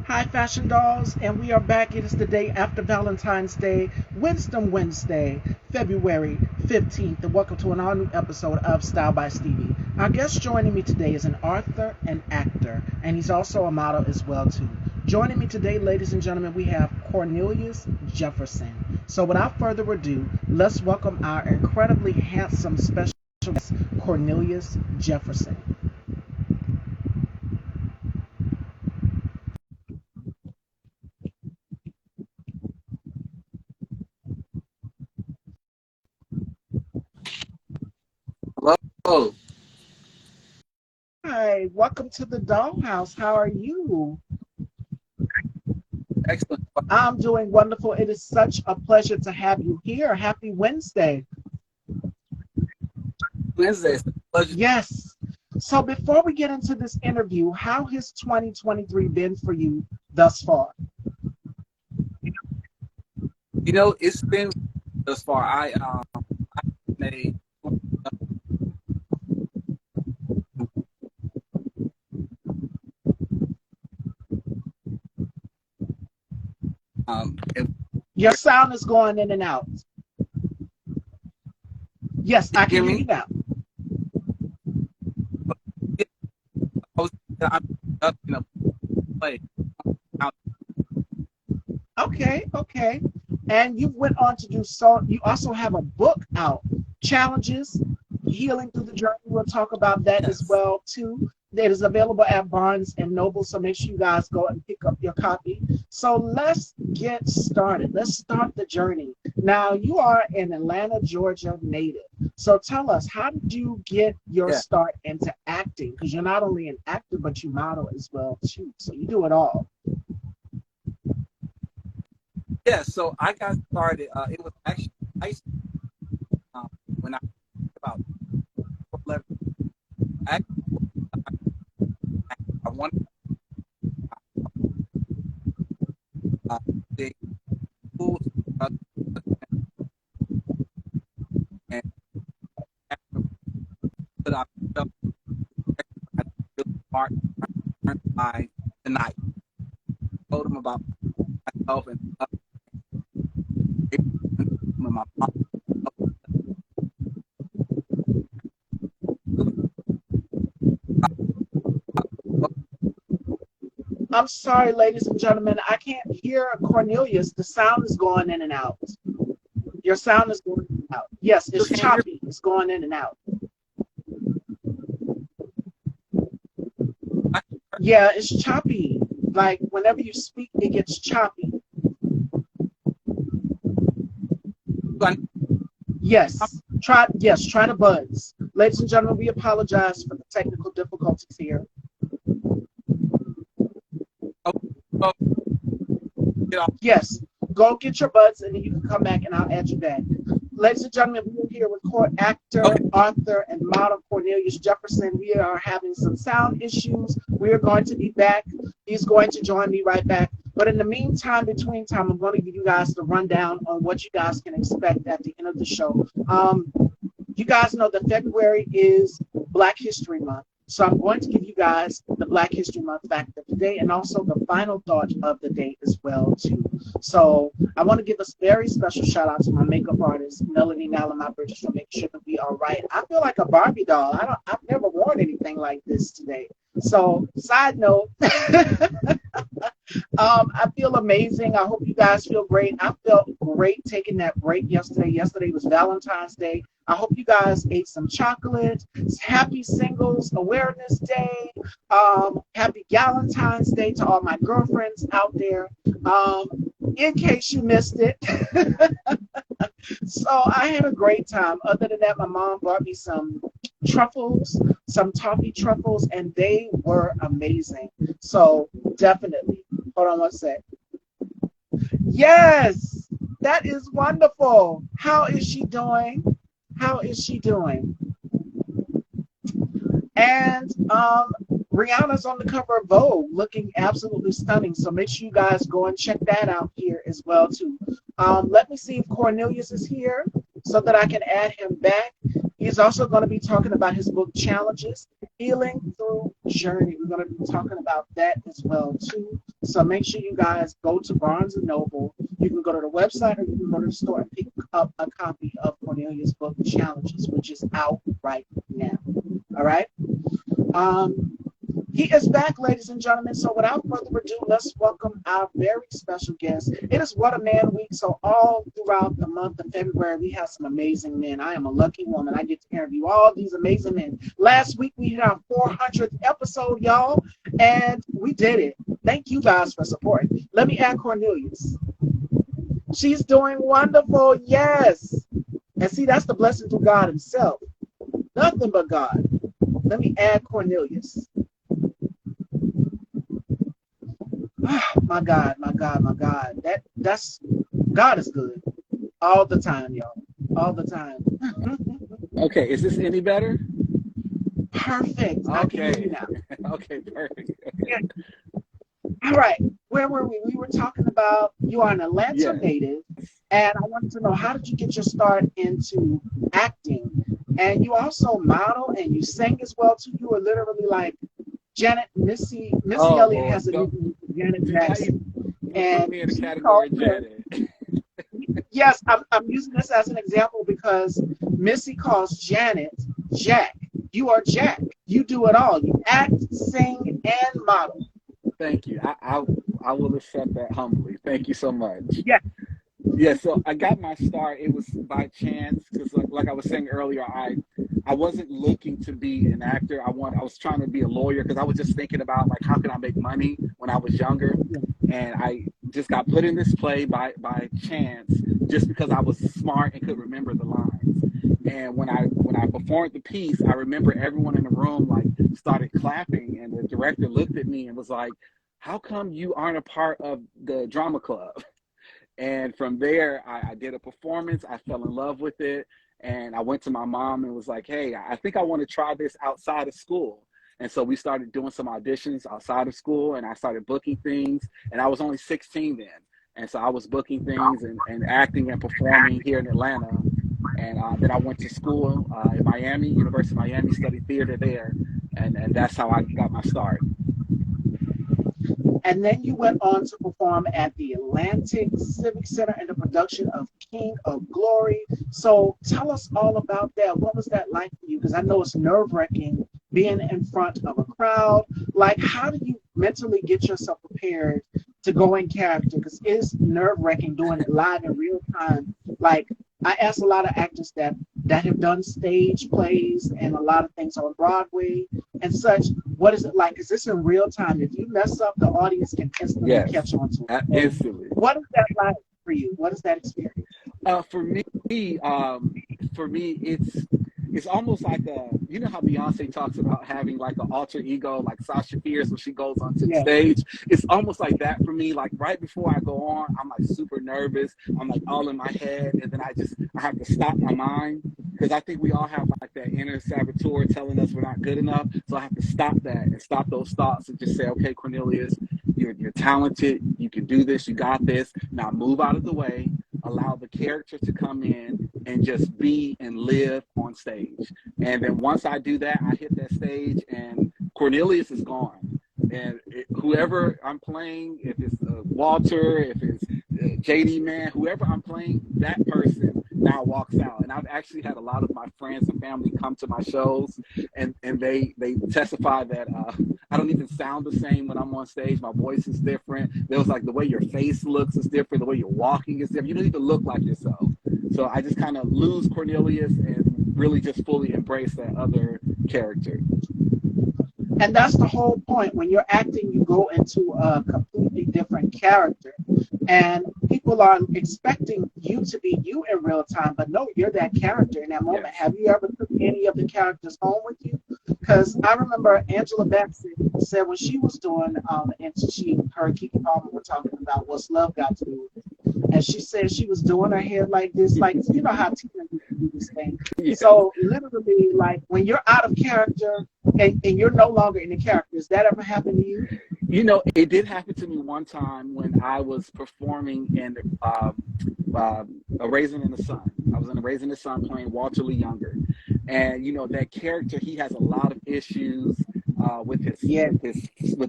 Hi, Fashion Dolls, and we are back. It is the day after Valentine's Day, Wisdom Wednesday, February 15th, and welcome to an all new episode of Style by Stevie. Our guest joining me today is an author and actor, and he's also a model as well too. Joining me today, ladies and gentlemen, we have Cornelius Jefferson. So without further ado, let's welcome our incredibly handsome special guest, Cornelius Jefferson. Hello. Hi, welcome to the Dollhouse. How are you? Excellent. I'm doing wonderful. It is such a pleasure to have you here. Happy Wednesday. Wednesday. It's a pleasure. Yes. So before we get into this interview, how has 2023 been for you thus far? It's been thus far. I made and Your sound is going in and out. Yes, I hear can hear you me. now. I was I'm up in a play. Out. Okay, okay. And you went on to do so. You also have a book out, Challenges, Healing Through the Journey. We'll talk about that as Yes. well too. It is available at Barnes and Noble, so make sure you guys go and pick up your copy. So let's get started. Let's start the journey. Now you are an Atlanta, Georgia native. So tell us, how did you get your Yeah. start into acting? Because you're not only an actor, but you model as well too. So you do it all. Yeah. So I got started. It was actually high school when I was about 11. I, I wanted uh, the school uh, and after put out myself, I really smart by the night. Told them about myself and my mom. I'm sorry, ladies and gentlemen. I can't hear Cornelius. The sound is going in and out. Your sound is going in and out. Yes, You it's can't hear choppy. It's going in and out. me. Yeah, it's choppy. Like whenever you speak, it gets choppy. Try to buzz. Ladies and gentlemen, we apologize for the technical difficulties here. Oh, oh, get off. Yes, go get your buds and then you can come back and I'll add you back. Ladies and gentlemen, we are here with court actor, Okay. author, and model Cornelius Jefferson. We are having some sound issues. We are going to be back. He's going to join me right back. But in the meantime, between time, I'm going to give you guys the rundown on what you guys can expect at the end of the show. You guys know that February is Black History Month. So I'm going to give you guys the Black History Month fact of the day and also the final thought of the day as well too. So I want to give a very special shout out to my makeup artist, Melanie Nalama Bridges, for making sure that we are right. I feel like a Barbie doll. I've never worn anything like this today. So side note, I feel amazing. I hope you guys feel great. I felt great taking that break yesterday. Yesterday was Valentine's Day. I hope you guys ate some chocolate. It's Happy Singles Awareness Day. Happy Valentine's Day to all my girlfriends out there. In case you missed it. So I had a great time. Other than that, my mom brought me some truffles, some toffee truffles, and they were amazing. So definitely. Hold on one sec. Yes, that is wonderful. How is she doing? How is she doing? And Rihanna's on the cover of Vogue, looking absolutely stunning. So make sure you guys go and check that out here as well too. Let me see if Cornelius is here so that I can add him back. He's also going to be talking about his book Challenges, Healing Through Journey. We're going to be talking about that as well too. So make sure you guys go to Barnes and Noble. You can go to the website or you can go to the store and pick up a copy of Cornelius' book Challenges, which is out right now. All right. He is back, ladies and gentlemen. So without further ado, let's welcome our very special guest. It is What a Man Week. So all throughout the month of February, we have some amazing men. I am a lucky woman. I get to interview all these amazing men. Last week, we hit our 400th episode, y'all, and we did it. Thank you guys for supporting. Let me add Cornelius. She's doing wonderful. Yes. And see, that's the blessing through God himself. Nothing but God. Let me add Cornelius. My God, my God, my God. That's God is good. All the time, y'all. All the time. Okay, is this any better? Perfect. Okay. I can hear you now. Okay, perfect. Yeah. All right. Where were we? We were talking about you are an Atlanta native, and I wanted to know, how did you get your start into acting? And you also model and you sing as well too. You were literally like Janet, Missy Elliott has a new Janet Jackson. And me in the category Janet. Yes, I'm using this as an example because Missy calls Janet Jack. You are Jack. You do it all. You act, sing, and model. Thank you. I will accept that humbly. Thank you so much. Yeah. Yeah, so I got my start. It was by chance because, like I was saying earlier, I wasn't looking to be an actor. I was trying to be a lawyer because I was just thinking about, like, how can I make money when I was younger? And I just got put in this play by chance just because I was smart and could remember the lines. And when I performed the piece, I remember everyone in the room, like, started clapping, and the director looked at me and was like, "How come you aren't a part of the drama club?" And from there, I did a performance. I fell in love with it. And I went to my mom and was like, "Hey, I think I want to try this outside of school." And so we started doing some auditions outside of school, and I started booking things. And I was only 16 then. And so I was booking things and acting and performing here in Atlanta. And then I went to school in Miami, University of Miami, studied theater there. And that's how I got my start. And then you went on to perform at the Atlantic Civic Center in the production of King of Glory. So tell us all about that. What was that like for you? Because I know it's nerve-wracking being in front of a crowd. Like, how do you mentally get yourself prepared to go in character? Because it's nerve-wracking doing it live in real time. Like, I ask a lot of actors that have done stage plays and a lot of things on Broadway and such. What is it like? Is this in real time? If you mess up, the audience can instantly catch on to it. Instantly. What is that like for you? What is that experience? For me, it's almost like you know how Beyonce talks about having like an alter ego, like Sasha Fierce when she goes onto the stage. It's almost like that for me. Like right before I go on, I'm like super nervous. I'm like all in my head, and then I have to stop my mind because I think we all have like that inner saboteur telling us we're not good enough. So I have to stop that and stop those thoughts and just say, "Okay, Cornelius, you're talented. You can do this. You got this. Now move out of the way. Allow the character to come in and just be and live on stage." And then once I do that, I hit that stage and Cornelius is gone. And whoever I'm playing, if it's Walter, if it's JD Man, whoever I'm playing, that person now walks out. And I've actually had a lot of my friends and family come to my shows and they testify that I don't even sound the same when I'm on stage. My voice is different. There was like the way your face looks is different. The way you're walking is different. You don't even look like yourself. So I just kind of lose Cornelius and really just fully embrace that other character. And that's the whole point. When you're acting, you go into a completely different character. And people are expecting you to be you in real time, but no, you're that character in that moment. Yes. Have you ever took any of the characters home with you? Because I remember Angela Bassett said when she was doing, and her and Keke Palmer were talking about What's Love Got to Do with It. And she said she was doing her hair like this, like, you know how teenagers do this thing. Yeah. So literally, like, when you're out of character and you're no longer in the character, has that ever happened to you? You know, it did happen to me one time when I was performing in A Raisin in the Sun. I was in A Raisin in the Sun playing Walter Lee Younger. And, you know, that character, he has a lot of issues with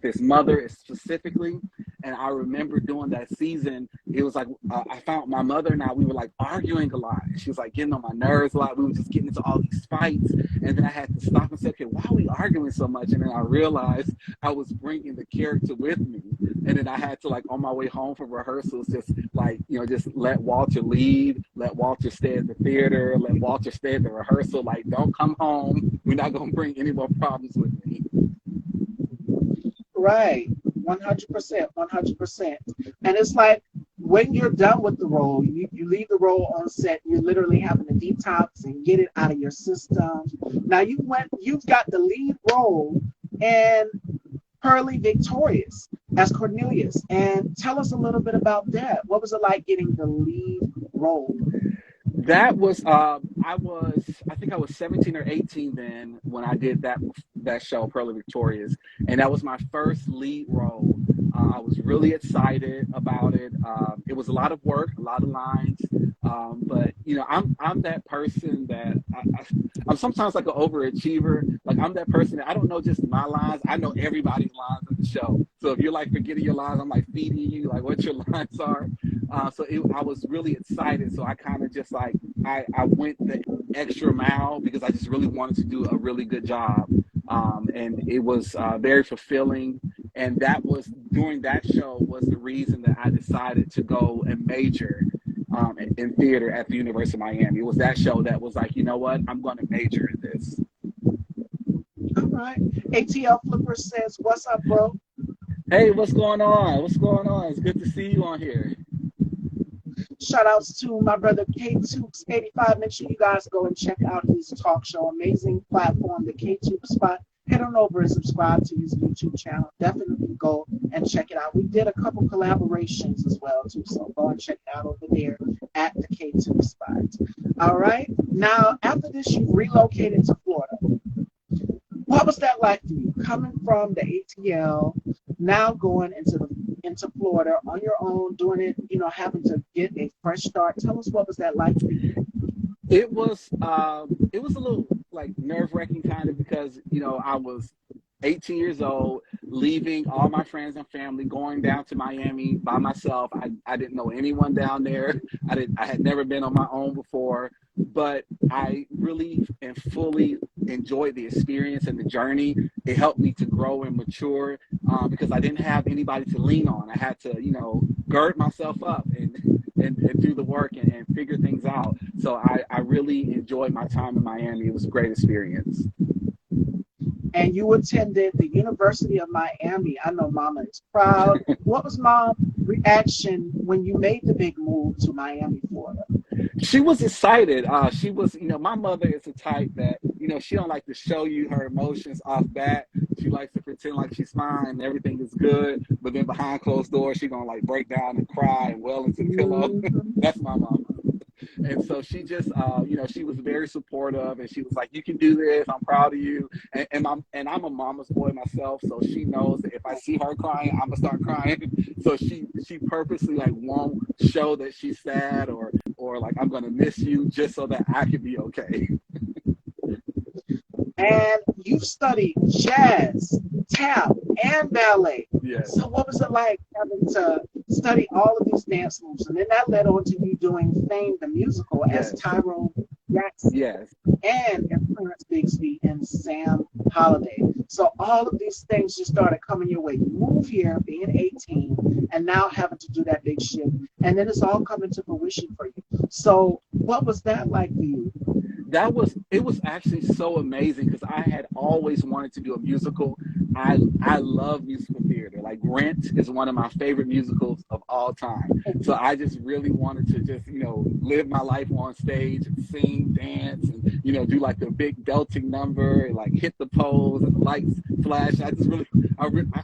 his mother specifically. And I remember doing that season, it was like, I found my mother and I, we were like arguing a lot. She was like getting on my nerves a lot. We were just getting into all these fights. And then I had to stop and say, okay, why are we arguing so much? And then I realized I was bringing the character with me. And then I had to, like, on my way home from rehearsals, just like, just let Walter lead, let Walter stay at the theater, let Walter stay at the rehearsal. Like, don't come home. We're not going to bring any more problems with me. Right. 100%. 100%. And it's like, when you're done with the role, you leave the role on set, you're literally having to detox and get it out of your system. Now you've got the lead role and Hurley Victorious as Cornelius. And tell us a little bit about that. What was it like getting the lead role? That was I think I was 17 or 18 then when I did that show, Pearly Victorious, and that was my first lead role. I was really excited about it. It was a lot of work, a lot of lines, but I'm that person that I'm sometimes like an overachiever. Like, I'm that person that I don't know just my lines. I know everybody's lines in the show. So if you're like forgetting your lines, I'm like feeding you like what your lines are. I was really excited. So I kind of just like, I went the extra mile because I just really wanted to do a really good job. And it was very fulfilling. And that was, during that show, was the reason that I decided to go and major in theater at the University of Miami. It was that show that was like, you know what, I'm going to major in this. All right. ATL Flipper says, what's up, bro? Hey, what's going on? What's going on? It's good to see you on here. Shout outs to my brother K-Tubes85. Make sure you guys go and check out his talk show. Amazing platform, the K-Tube Spot. Head on over and subscribe to his YouTube channel. Definitely go and check it out. We did a couple collaborations as well, too. So go and check it out over there at the K-Tube Spot. All right. Now, after this, you relocated to Florida. What was that like for you? Coming from the ATL, now going into Florida on your own, doing it, having to get a fresh start. Tell us, what was that like for you? It was a little like nerve-wracking kind of, because I was 18 years old, leaving all my friends and family, going down to Miami by myself. I didn't know anyone down there. I had never been on my own before, but I really and fully enjoyed the experience and the journey. It helped me to grow and mature because I didn't have anybody to lean on. I had to, gird myself up and do the work and figure things out. So I really enjoyed my time in Miami. It was a great experience. And you attended the University of Miami. I know Mama is proud. What was Mom's reaction when you made the big move to Miami, Florida? She was excited. She was, my mother is the type that, she don't like to show you her emotions off bat. She likes to pretend like she's fine and everything is good, but then behind closed doors, she gonna like break down and cry and wail into the pillow. That's my mama. And so she just, she was very supportive, and she was like, "You can do this. I'm proud of you." And I'm a mama's boy myself, so she knows that if I see her crying, I'm gonna start crying. So she purposely like won't show that she's sad or like, I'm gonna miss you, just so that I can be okay. And you've studied jazz, tap, and ballet. Yes. So what was it like having to study all of these dance moves? And then that led on to you doing Fame the musical as Tyrone Jackson. Yes. And as Clarence Bigsby and Sam Holiday. So all of these things just started coming your way. You move here being 18 and now having to do that big shift. And then it's all coming to fruition for you. So what was that like for you? It was actually so amazing because I had always wanted to do a musical. I love musical theater. Like, Rent is one of my favorite musicals of all time. So I just really wanted to just, live my life on stage and sing, dance, and, do like the big belting number and like hit the pose and the lights flash.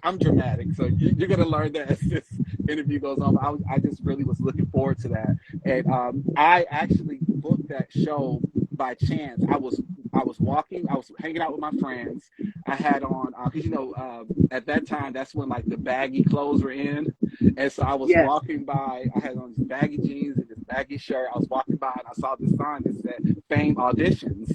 I'm dramatic. So you're going to learn that as this interview goes on. But I just really was looking forward to that. And I actually booked that show by chance. I was walking, I was hanging out with my friends. I had on, because at that time, that's when like the baggy clothes were in. And so I was walking by, I had on these baggy jeans and this baggy shirt. I was walking by and I saw this sign that said Fame Auditions.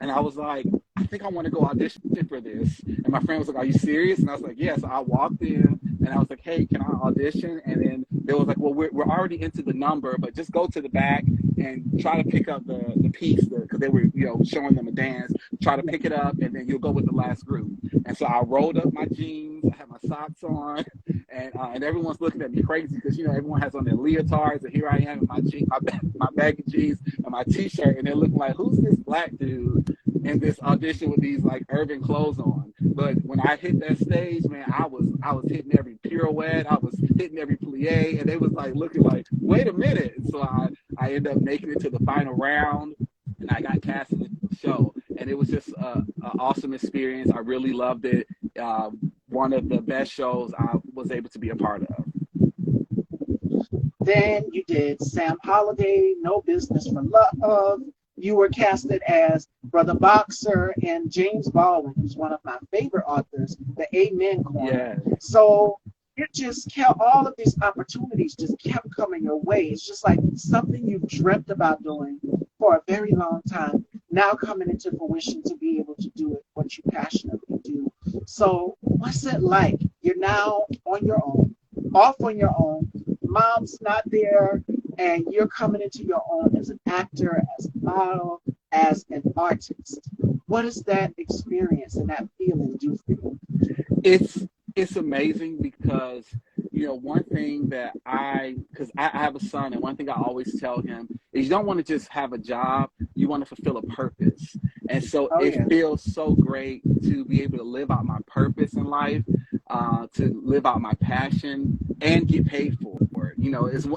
And I was like, I think I want to go audition for this. And my friend was like, are you serious? And I was like, yeah. So I walked in, and I was like, hey, can I audition? And then they was like, well, we're already into the number, but just go to the back and try to pick up the piece, because they were, showing them a dance. Try to pick it up, and then you'll go with the last group. And so I rolled up my jeans, I had my socks on, and everyone's looking at me crazy because everyone has on their leotards, and here I am in my baggy jeans and my t-shirt, and they're looking like, who's this black dude in this audition with these like urban clothes on? But when I hit that stage, man, I was hitting every pirouette, I was hitting every plie, and they was like looking like, wait a minute. And so I ended up making it to the final round, and I got cast in the show, and it was just an awesome experience. I really loved it. One of the best shows I was able to be a part of. Then you did Sam Holiday, No Business for Love. You were casted as Brother Boxer and James Baldwin, who's one of my favorite authors, the Amen Corner. Yeah. So it just kept, all of these opportunities just kept coming your way. It's just like something you've dreamt about doing for a very long time, now coming into fruition to be able to do it, what you passionately do. So what's it like? You're now on your own, off on your own. Mom's not there, and you're coming into your own as an actor, as a model, as an artist. What does that experience and that feeling do for you? It's amazing because, one thing that because I have a son, and one thing I always tell him is you don't want to just have a job, you want to fulfill a purpose. And so it feels so great to be able to live out my purpose in life, to live out my passion and get paid for it.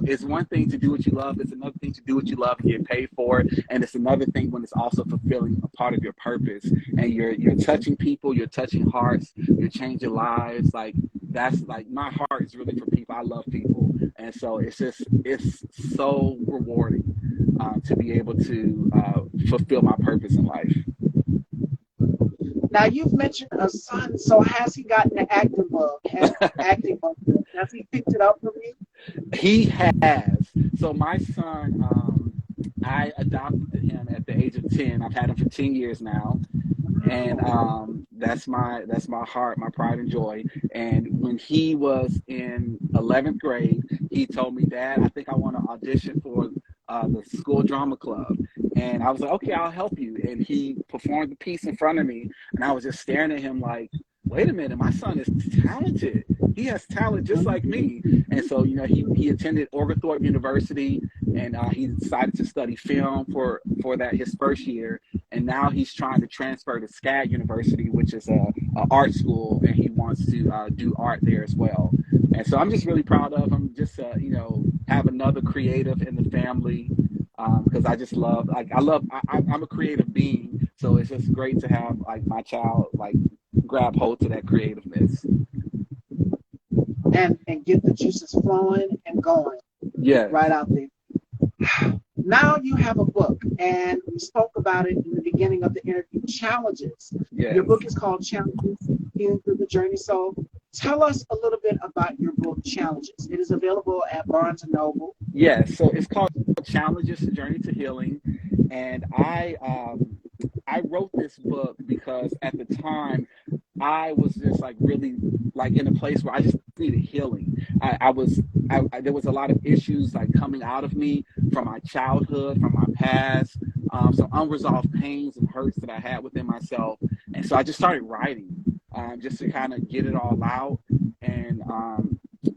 It's one thing to do what you love. It's another thing to do what you love and get paid for it. And it's another thing when it's also fulfilling a part of your purpose, and you're touching people, you're touching hearts, you're changing lives. Like, that's like, my heart is really for people. I love people. And so it's so rewarding to be able to fulfill my purpose in life. Now, you've mentioned a son, so has he gotten the acting bug? Has he picked it up from you? He has. So my son, I adopted him at the age of 10. I've had him for 10 years now. And that's my heart, my pride and joy. And when he was in 11th grade, he told me, Dad, I think I want to audition for the school drama club. And I was like, okay, I'll help you. And he performed the piece in front of me, and I was just staring at him like, wait a minute, my son is talented. He has talent just like me. And so, he attended Oglethorpe University, and he decided to study film for that his first year. And now he's trying to transfer to SCAD University, which is a art school, and he wants to do art there as well. And so I'm just really proud of him, just have another creative in the family, because I just love, I'm a creative being. So it's just great to have like my child grab hold to that creativeness and get the juices flowing and going. Yeah, right out there. Now you have a book, and we spoke about it in the beginning of the interview, Challenges. Yes. Your book is called Challenges, Healing Through the Journey. So tell us a little bit about your book, Challenges. It is available at Barnes & Noble. Yes, so it's called Challenges, The Journey to Healing. And I wrote this book because at the time I was just really in a place where I just needed healing. There was a lot of issues coming out of me from my childhood, from my past, some unresolved pains and hurts that I had within myself. And so I just started writing, just to kind of get it all out. And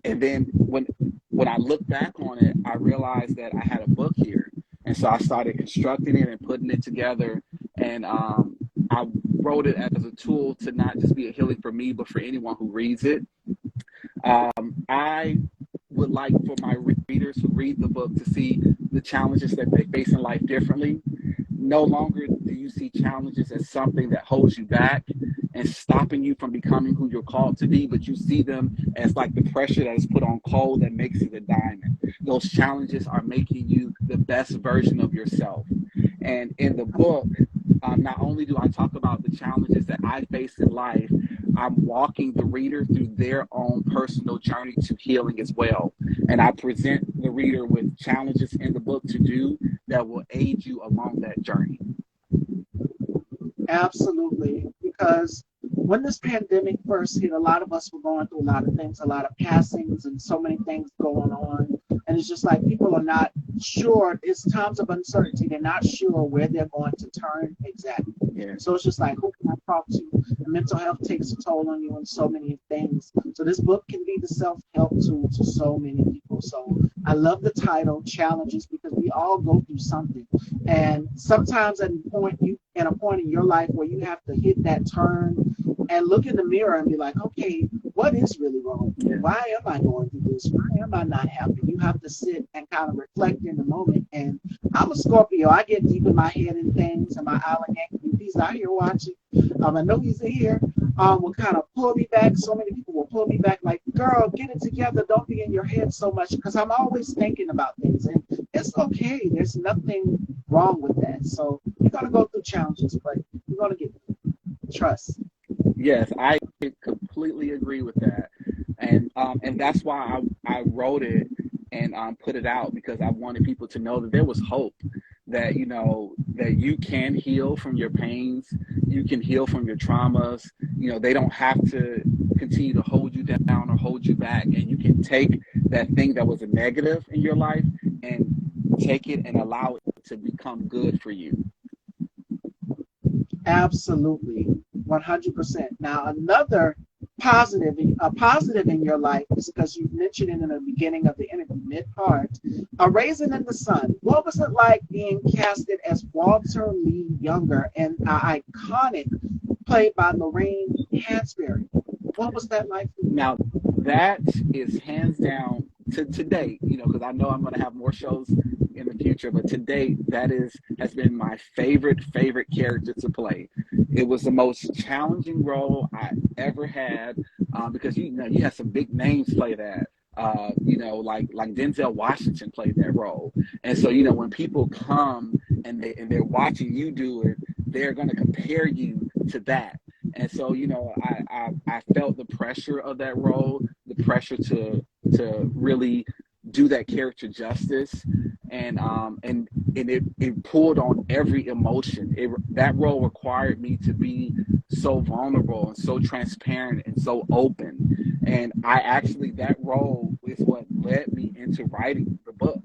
then when I look back on it, I realized that I had a book here. And so I started constructing it and putting it together. And I wrote it as a tool to not just be a healing for me, but for anyone who reads it. I would like for my readers who read the book to see the challenges that they face in life differently. No longer do you see challenges as something that holds you back and stopping you from becoming who you're called to be, but you see them as the pressure that is put on coal that makes you the diamond. Those challenges are making you the best version of yourself. And in the book, not only do I talk about the challenges that I face in life, I'm walking the reader through their own personal journey to healing as well. And I present the reader with challenges in the book to do that will aid you along that journey. Absolutely. Because when this pandemic first hit, a lot of us were going through a lot of things, a lot of passings and so many things going on. And it's just like people are not sure. It's times of uncertainty. They're not sure where they're going to turn exactly. Yeah. So it's just like, who can I talk to? And mental health takes a toll on you and so many things. So this book can be the self-help tool to so many people. So I love the title, Challenges, because we all go through something. And sometimes at a point in your life where you have to hit that turn and look in the mirror and be like, okay, what is really wrong? Why am I going through this? Why am I not happy? You have to sit and kind of reflect in the moment. And I'm a Scorpio. I get deep in my head and things, and my island Yankee, he's out here watching. I know he's in here. Will kind of pull me back. So many people will pull me back like, girl, get it together. Don't be in your head so much, because I'm always thinking about things. And it's okay. There's nothing wrong with that. So you're going to go through challenges, but you're going to get trust. Yes, I completely agree with that, and that's why I wrote it and put it out, because I wanted people to know that there was hope, that that you can heal from your pains, you can heal from your traumas. They don't have to continue to hold you down or hold you back, and you can take that thing that was a negative in your life and take it and allow it to become good for you. Absolutely, 100%. Now, another positive in your life is because you mentioned it in the beginning of the interview, mid-part, A Raisin in the Sun. What was it like being casted as Walter Lee Younger in an iconic play by Lorraine Hansberry? What was that like for you? Now, that is hands down to date, because I know I'm going to have more shows in the future, but to date, has been my favorite character to play. It was the most challenging role I ever had, because you had some big names play that. Like Denzel Washington played that role, and so when people come and they're watching you do it, they're going to compare you to that. And so I felt the pressure of that role, the pressure to really do that character justice, and it pulled on every emotion. That role required me to be so vulnerable and so transparent and so open, and that role is what led me into writing the book.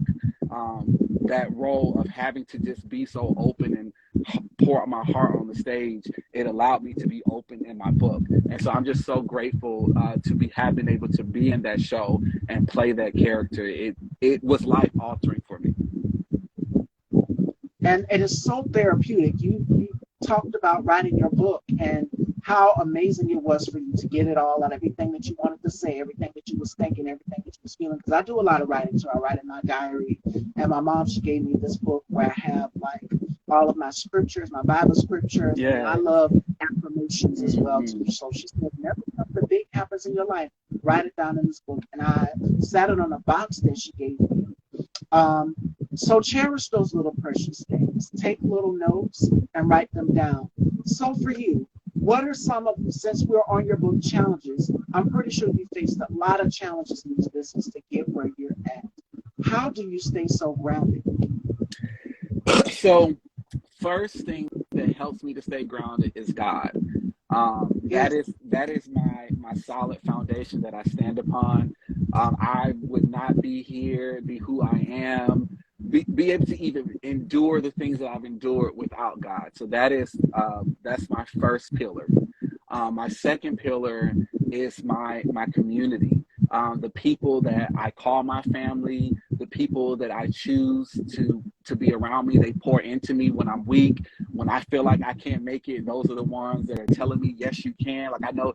That role of having to just be so open and pour out my heart on the stage, it allowed me to be open in my book. And so I'm just so grateful to have been able to be in that show and play that character. It was life altering for me. And it is so therapeutic. You talked about writing your book and how amazing it was for you to get it all out, everything that you wanted to say, everything that you was thinking, everything that you was feeling. Because I do a lot of writing, so I write in my diary. And my mom, she gave me this book where I have like all of my scriptures, my Bible scriptures. Yeah. And I love affirmations as well too. So she said, whenever something big happens in your life, write it down in this book. And I sat it on a box that she gave me. So cherish those little precious things. Take little notes and write them down. So for you, what are some of, since we're on your book, challenges? I'm pretty sure you faced a lot of challenges in this business to get where you're at. How do you stay so grounded? So first thing that helps me to stay grounded is God. That is my solid foundation that I stand upon. I would not be here, be who I am, be able to even endure the things that I've endured without God. So that's my first pillar. My second pillar is my community. The people that I call my family, the people that I choose to be around me, they pour into me when I'm weak, when I feel like I can't make it. Those are the ones that are telling me, yes, you can. Like I know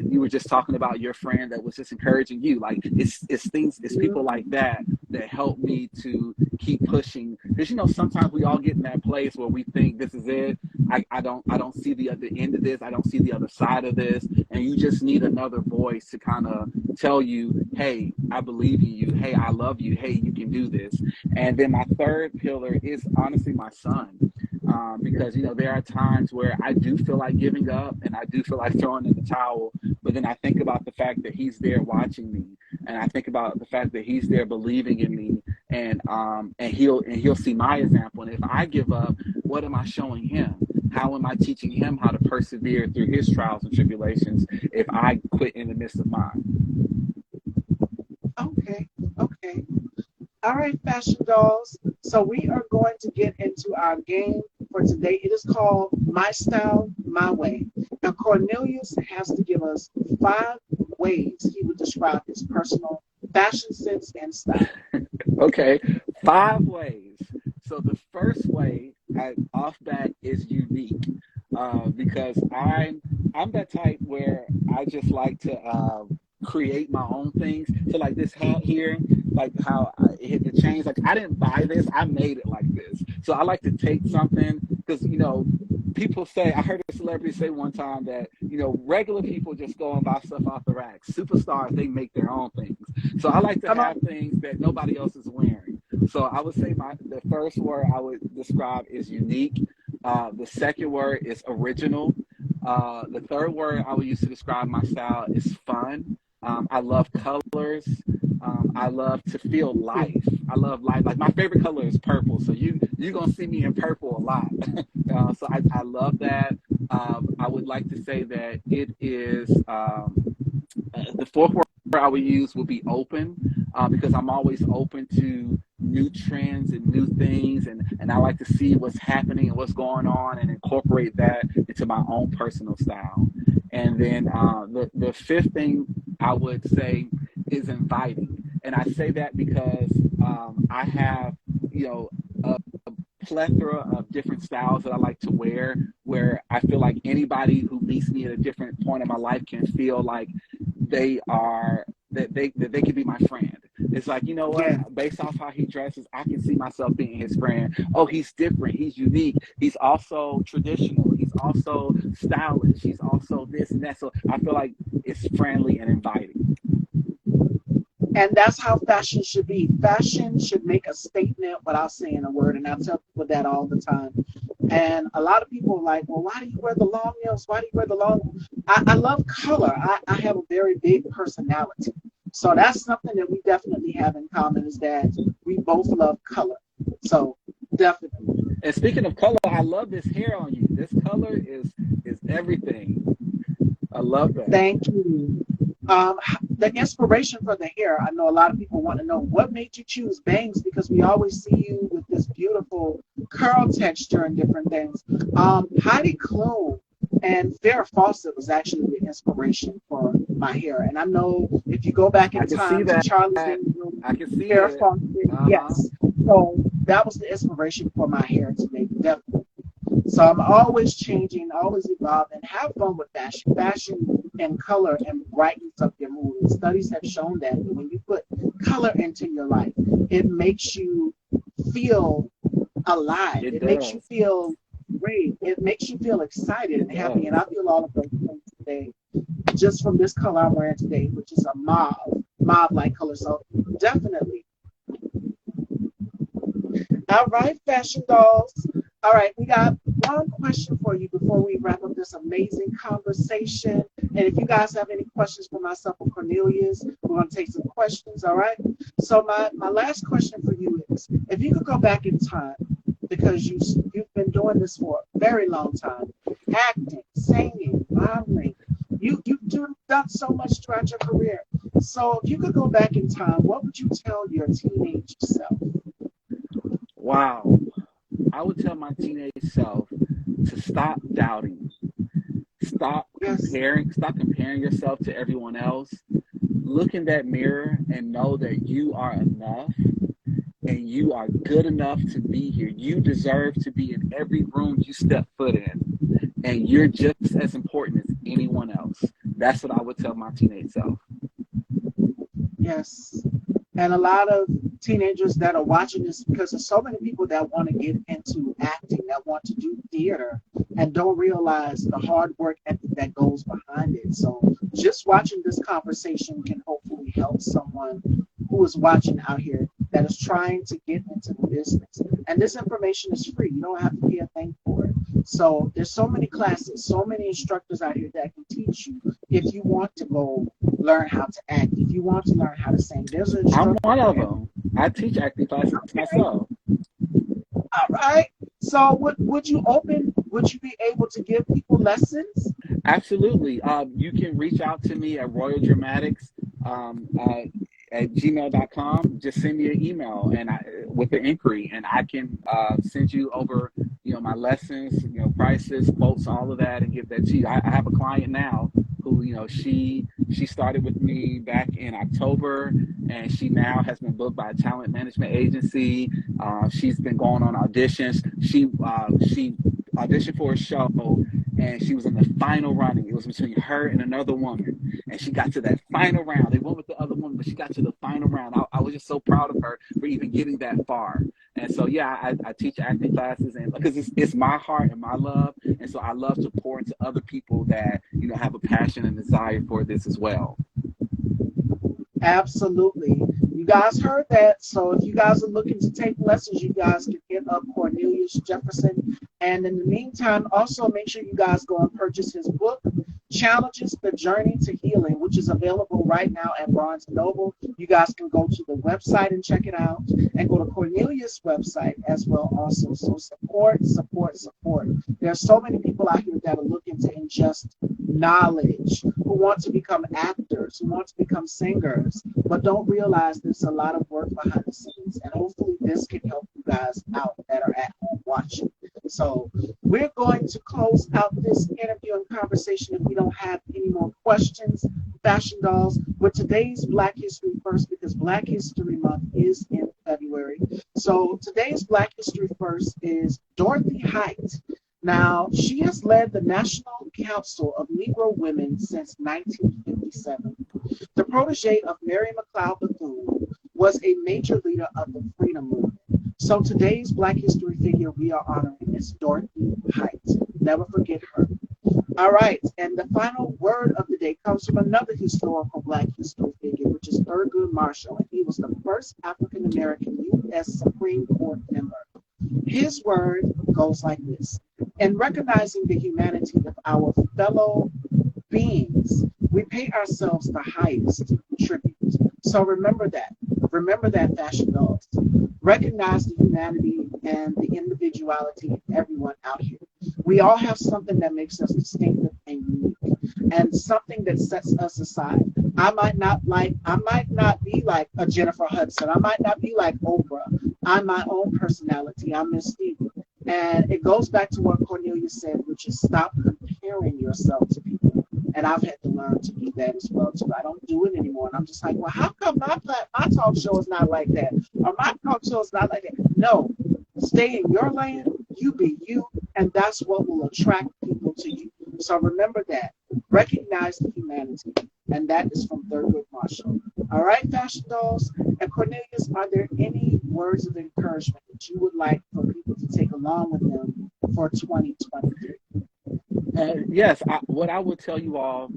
you were just talking about your friend that was just encouraging you. Like it's people like that help me to keep pushing. Because sometimes we all get in that place where we think this is it. I don't see the other end of this. I don't see the other side of this. And you just need another voice to kind of tell you, hey, I believe in you. Hey, I love you. Hey, you can do this. And then my third pillar is honestly my son. Because, there are times where I do feel like giving up and I do feel like throwing in the towel. But then I think about the fact that he's there watching me. And I think about the fact that he's there believing in me. And he'll see my example. And if I give up, what am I showing him? how am I teaching him how to persevere through his trials and tribulations if I quit in the midst of mine? Okay, okay. All right, fashion dolls. So we are going to get into our game for today. It is called My Style, My Way. Now, Cornelius has to give us 5 ways he would describe his personal fashion sense and style. Okay, 5 ways. So the first way off bat is unique, because I'm that type where I just like to create my own things. So like this hat here, like how it hit the chains. Like I didn't buy this, I made it like this. So I like to take something because people say, I heard a celebrity say one time that regular people just go and buy stuff off the rack. Superstars, they make their own things. So I like to Come have on. things that nobody else is wearing. So I would say the first word I would describe is unique. The second word is original. The third word I would use to describe my style is fun. I love colors. I love to feel life. I love life. Like my favorite color is purple. So you're gonna see me in purple a lot. So I love that. I would like to say that it is the fourth word I would use would be open, because I'm always open to new trends and new things, and I like to see what's happening and what's going on and incorporate that into my own personal style. And then the fifth thing I would say is inviting, and I say that because I have a plethora of different styles that I like to wear, where I feel like anybody who meets me at a different point in my life can feel like they can be my friend. It's like, you know what? Yeah. Based off how he dresses, I can see myself being his friend. Oh, he's different. He's unique. He's also traditional. He's also stylish. He's also this and that. So I feel like it's friendly and inviting. And that's how fashion should be. Fashion should make a statement without saying a word. And I tell people that all the time. And a lot of people are like, well, why do you wear the long nails? Why do you wear the long? I love color. I have a very big personality. So that's something that we definitely have in common, is that we both love color. So definitely. And speaking of color, I love this hair on you. This color is everything. I love that. Thank you. The inspiration for the hair, I know a lot of people want to know what made you choose bangs, because we always see you with this beautiful curl texture and different things. Heidi Klum and Farrah Fawcett was actually the inspiration for my hair. And I know if you go back in time to Charlie's Angels, I can see Farrah it. Fawcett, yes. So that was the inspiration for my hair to make, definitely. So I'm always changing, always evolving. Have fun with fashion. Fashion and color and brightens up your mood. And studies have shown that when you put color into your life, it makes you feel alive. It makes you feel great. It makes you feel excited and happy. And I feel all of those things today just from this color I'm wearing today, which is a mauve-like color. So definitely. All right, fashion dolls. All right, we got one question for you before we wrap up this amazing conversation. And if you guys have any questions for myself or Cornelius, we're going to take some questions, all right? So my last question for you is, if you could go back in time, because you've been doing this for a very long time, acting, singing, modeling, you've done so much throughout your career. So if you could go back in time, what would you tell your teenage self? Wow. I would tell my teenage self to stop doubting. Stop comparing yourself to everyone else. Look in that mirror and know that you are enough and you are good enough to be here. You deserve to be in every room you step foot in. And you're just as important as anyone else. That's what I would tell my teenage self. Yes. And a lot of teenagers that are watching this, because there's so many people that want to get into acting, that want to do theater, and don't realize the hard work ethic that goes behind it. So just watching this conversation can hopefully help someone who is watching out here that is trying to get into the business. And this information is free. You don't have to pay a thing for it. So there's so many classes, so many instructors out here that can teach you if you want to go learn how to act, if you want to learn how to sing. There's an instructor. I'm one of them. I teach acting classes myself. All right. So would you open would you be able to give people lessons? Absolutely. You can reach out to me at Royal Dramatics at gmail.com. Just send me an email and with an inquiry, and I can send you over, my lessons, prices, quotes, all of that, and give that to you. I have a client now who, she started with me back in October, and she now has been booked by a talent management agency. She's been going on auditions. She auditioned for a show, and she was in the final running. It was between her and another woman, and she got to that final round. They went with the other woman, but she got to the final round. I was just so proud of her for even getting that far. And so, yeah, I teach acting classes, and because it's my heart and my love, and so I love to pour into other people that have a passion and desire for this as well. Absolutely. You guys heard that. So if you guys are looking to take lessons, you guys can hit up Cornelius Jefferson. And in the meantime, also make sure you guys go and purchase his book, Challenges: The Journey to Healing, which is available right now at Barnes & Noble. You guys can go to the website and check it out, and go to Cornelius' website as well also. So support, support, support. There are so many people out here that are looking to ingest knowledge, who want to become actors, who want to become singers, but don't realize there's a lot of work behind the scenes. And hopefully this can help you guys out that are at home watching. So we're going to close out this interview and conversation if we don't have any more questions, Fashion Dolls, with today's Black History First, because Black History Month is in February. So today's Black History First is Dorothy Height. Now, she has led the National Council of Negro Women since 1957. The protege of Mary McLeod Bethune, was a major leader of the freedom movement. So today's Black History figure we are honoring is Dorothy Height. Never forget her. All right, and the final word of the day comes from another historical Black history figure, which is Thurgood Marshall, and he was the first African-American U.S. Supreme Court member. His word goes like this: in recognizing the humanity of our fellow beings, we pay ourselves the highest tribute. So remember that. Remember that, Fashion Dolls. Recognize the humanity and the individuality of everyone out here. We all have something that makes us distinctive and unique, and something that sets us aside. I might not be like a Jennifer Hudson. I might not be like Oprah. I'm my own personality. I'm Miss Stevie. And it goes back to what Cornelius said, which is stop comparing yourself to people. And I've had to learn to do that as well too. I don't do it anymore. And I'm just like, well, how come my talk show is not like that? Or my talk show is not like that? No. Stay in your lane, you be you, and that's what will attract people to you. So remember that. Recognize the humanity. And that is from Thurgood Marshall. All right, Fashion Dolls. And Cornelius, are there any words of encouragement that you would like for people to take along with them for 2023? Yes, what I would tell you all,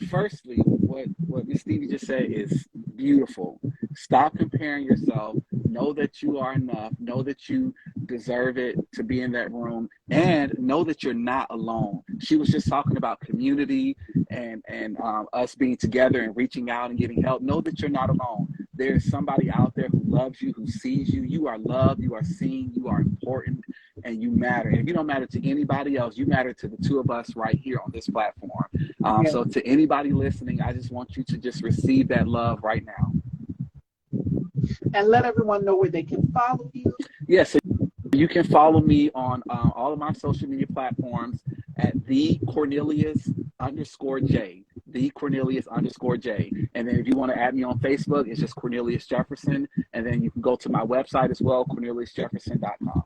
firstly, what Miss Stevie just said is beautiful. Stop comparing yourself. Know that you are enough. Know that you deserve it to be in that room, and know that you're not alone. She was just talking about community and us being together and reaching out and getting help. Know that you're not alone. There's somebody out there who loves you, who sees you. You are loved. You are seen. You are important, and you matter. And if you don't matter to anybody else, you matter to the two of us right here on this platform. So to anybody listening, I just want you to just receive that love right now. And let everyone know where they can follow you. Yes, so you can follow me on all of my social media platforms at the Cornelius _J. The Cornelius _J. And then if you want to add me on Facebook, it's just Cornelius Jefferson. And then you can go to my website as well, corneliusjefferson.com.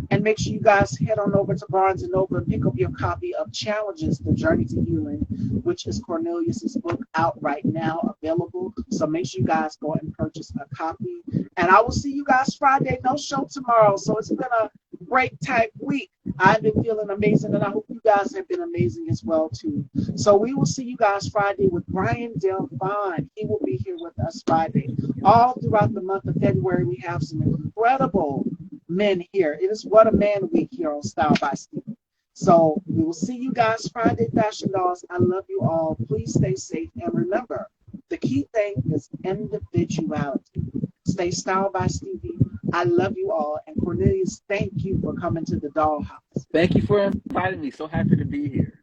And make sure you guys head on over to Barnes & Noble and pick up your copy of Challenges: The Journey to Healing, which is Cornelius's book, out right now, available. So make sure you guys go and purchase a copy. And I will see you guys Friday. No show tomorrow, so it's been a break type week. I've been feeling amazing, and I hope you guys have been amazing as well too. So we will see you guys Friday with Brian Delphine. He will be here with us Friday. All throughout the month of February, we have some incredible men here. It is What a Man Week here on Style by Stevie. So we will see you guys Friday, Fashion Dolls. I love you all. Please stay safe. And remember, the key thing is individuality. Stay Style by Stevie. I love you all. And Cornelius, thank you for coming to the dollhouse. Thank you for inviting me. So happy to be here.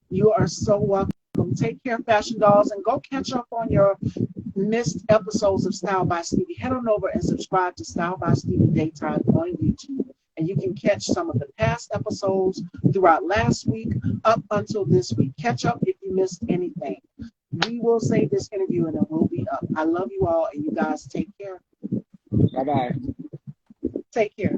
You are so welcome. Take care, Fashion Dolls, and go catch up on your missed episodes of Style by Stevie. Head on over and subscribe to Style by Stevie Daytime on YouTube. And you can catch some of the past episodes throughout last week up until this week. Catch up if you missed anything. We will save this interview and it will be up. I love you all, and you guys take care. Bye-bye. Take care.